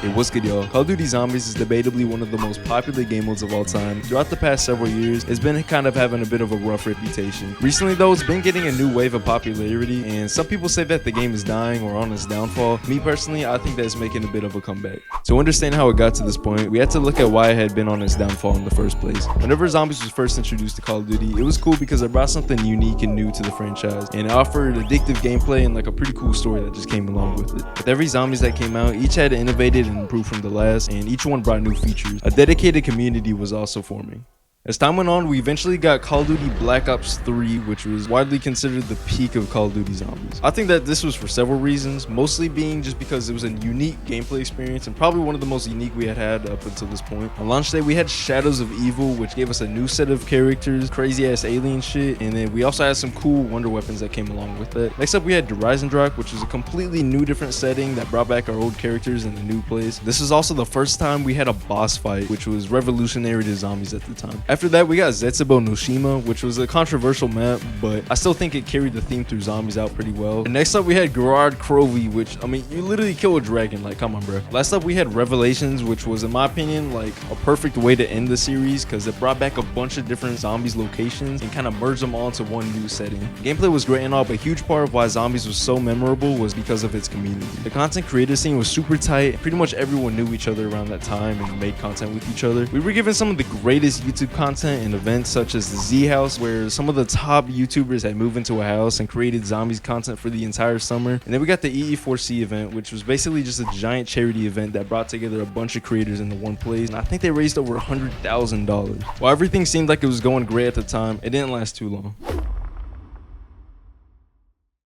Hey, what's good, y'all? Call of Duty Zombies is debatably one of the most popular game modes of all time. Throughout the past several years, it's been kind of having a bit of a rough reputation. Recently though, it's been getting a new wave of popularity, and some people say that the game is dying or on its downfall. Me personally, I think that it's making a bit of a comeback. To understand how it got to this point, we had to look at why it had been on its downfall in the first place. Whenever Zombies was first introduced to Call of Duty, it was cool because it brought something unique and new to the franchise, and it offered addictive gameplay and like a pretty cool story that just came along with it. With every Zombies that came out, each had innovated and improved from the last, and each one brought new features. A dedicated community was also forming. As time went on, we eventually got Call of Duty Black Ops 3, which was widely considered the peak of Call of Duty Zombies. I think that this was for several reasons, mostly being just because it was a unique gameplay experience and probably one of the most unique we had had up until this point. On launch day, we had Shadows of Evil, which gave us a new set of characters, crazy ass alien shit, and then we also had some cool wonder weapons that came along with it. Next up, we had Rise, which was a completely new different setting that brought back our old characters in a new place. This is also the first time we had a boss fight, which was revolutionary to Zombies at the time. After that, we got Zetsubo Noshima, which was a controversial map, but I still think it carried the theme through Zombies out pretty well. And next up, we had Gerard Crovey, which, I mean, you literally kill a dragon, like, come on, bro. Last up, we had Revelations, which was, in my opinion, like, a perfect way to end the series, because it brought back a bunch of different Zombies locations and kind of merged them all into one new setting. Gameplay was great and all, but a huge part of why Zombies was so memorable was because of its community. The content creator scene was super tight. Pretty much everyone knew each other around that time and made content with each other. We were given some of the greatest YouTube content and events such as the Z House, where some of the top YouTubers had moved into a house and created Zombies content for the entire summer. And then we got the EE4C event, which was basically just a giant charity event that brought together a bunch of creators into one place, and I think they raised over $100,000. While everything seemed like it was going great at the time, it didn't last too long.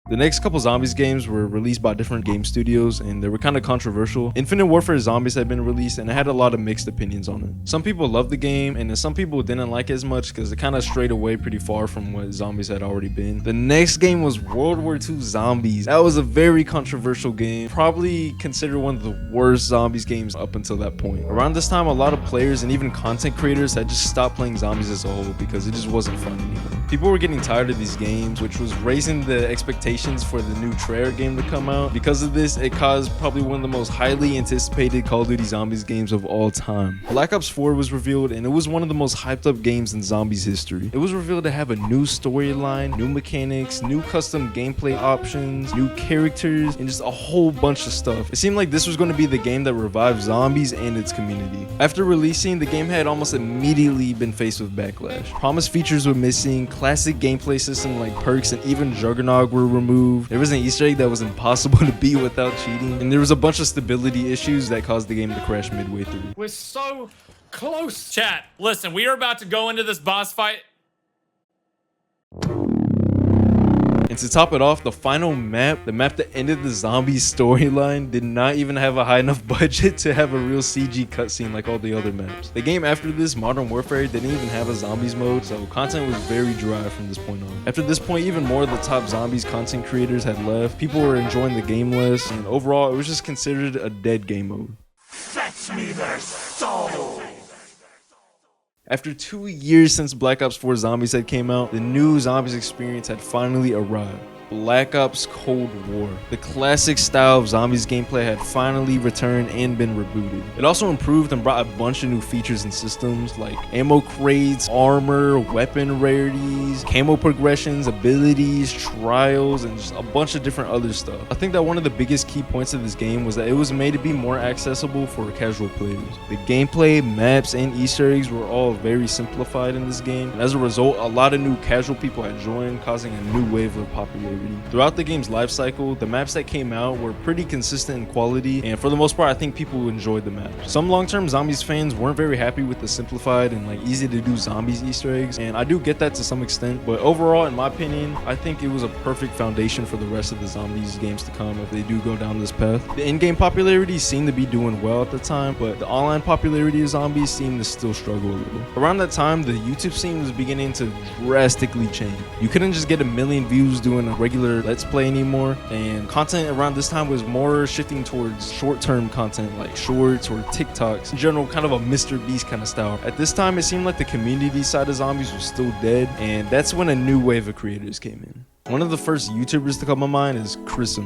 The next couple Zombies games were released by different game studios, and they were kind of controversial. Infinite Warfare Zombies had been released, and it had a lot of mixed opinions on it. Some people loved the game, and then some people didn't like it as much because it kind of strayed away pretty far from what Zombies had already been. The next game was World War II Zombies. That was a very controversial game, probably considered one of the worst Zombies games up until that point. Around this time, a lot of players and even content creators had just stopped playing Zombies as a whole because it just wasn't fun anymore. People were getting tired of these games, which was raising the expectations for the new Treyarch game to come out. Because of this, it caused probably one of the most highly anticipated Call of Duty Zombies games of all time. Black Ops 4 was revealed, and it was one of the most hyped up games in Zombies history. It was revealed to have a new storyline, new mechanics, new custom gameplay options, new characters, and just a whole bunch of stuff. It seemed like this was going to be the game that revived Zombies and its community. After releasing, the game had almost immediately been faced with backlash. Promised features were missing, classic gameplay system like perks and even Juggernaut were removed. There was an Easter egg that was impossible to beat without cheating, and there was a bunch of stability issues that caused the game to crash midway through. We're so close. Chat, listen, we are about to go into this boss fight. And to top it off, the final map, the map that ended the Zombies storyline, did not even have a high enough budget to have a real CG cutscene like all the other maps. The game after this, Modern Warfare, didn't even have a Zombies mode, so content was very dry from this point on. After this point, even more of the top Zombies content creators had left, people were enjoying the game less, and overall, it was just considered a dead game mode. Fetch me their soul! After 2 years since Black Ops 4 Zombies had came out, the new Zombies experience had finally arrived. Black Ops Cold War. The classic style of Zombies gameplay had finally returned and been rebooted. It also improved and brought a bunch of new features and systems like ammo crates, armor, weapon rarities, camo progressions, abilities, trials, and just a bunch of different other stuff. I think that one of the biggest key points of this game was that it was made to be more accessible for casual players. The gameplay, maps, and Easter eggs were all very simplified in this game, and as a result, a lot of new casual people had joined, causing a new wave of popularity. Throughout the game's life cycle, the maps that came out were pretty consistent in quality, and for the most part, I think people enjoyed the maps. Some long-term Zombies fans weren't very happy with the simplified and like easy to do Zombies Easter eggs, and I do get that to some extent, but overall, in my opinion, I think it was a perfect foundation for the rest of the Zombies games to come if they do go down this path. The in-game popularity seemed to be doing well at the time, but the online popularity of Zombies seemed to still struggle a little. Around that time, the YouTube scene was beginning to drastically change. You couldn't just get a million views doing a regular Let's Play anymore, and content around this time was more shifting towards short-term content like shorts or TikToks, in general kind of a Mr. Beast kind of style. At this time, it seemed like the community side of Zombies was still dead, and that's when a new wave of creators came in. One of the first YouTubers to come to mind is Chris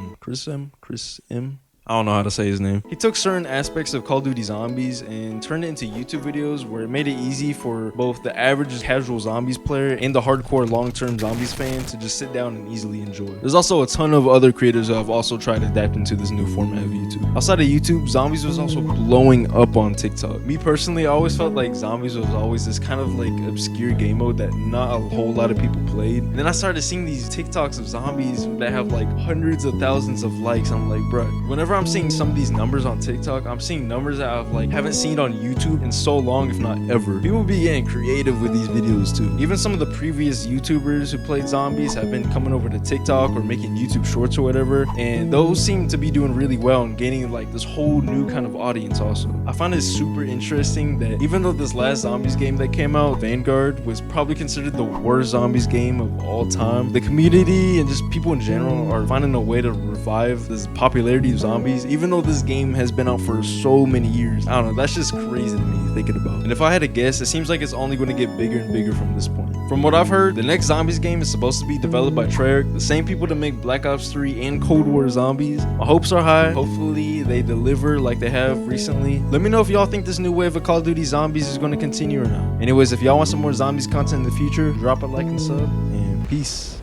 M. I don't know how to say his name. He took certain aspects of Call of Duty Zombies and turned it into YouTube videos where it made it easy for both the average casual zombies player and the hardcore long-term zombies fan to just sit down and easily enjoy. There's also a ton of other creators who have also tried to adapt into this new format of YouTube. Outside of YouTube, Zombies was also blowing up on TikTok. Me personally, I always felt like Zombies was always this kind of like obscure game mode that not a whole lot of people played. And then I started seeing these TikToks of zombies that have like hundreds of thousands of likes. I'm like, bruh, whenever I'm seeing some of these numbers on TikTok, I'm seeing numbers that I've like haven't seen on YouTube in so long, if not ever. People be getting creative with these videos too. Even some of the previous YouTubers who played zombies have been coming over to TikTok or making YouTube shorts or whatever, and those seem to be doing really well and gaining like this whole new kind of audience also. I find it super interesting that even though this last zombies game that came out, Vanguard, was probably considered the worst zombies game of all time, the community and just people in general are finding a way to revive this popularity of zombies, even though this game has been out for so many years. I don't know, that's just crazy to me thinking about. And if I had to guess, it seems like it's only going to get bigger and bigger from this point. From what I've heard, the next zombies game is supposed to be developed by Treyarch, the same people to make Black Ops 3 and Cold War Zombies. My hopes are high. Hopefully they deliver like they have recently. Let me know if y'all think this new wave of Call of Duty Zombies is going to continue or not. Anyways, if y'all want some more zombies content in the future, drop a like and sub, and peace.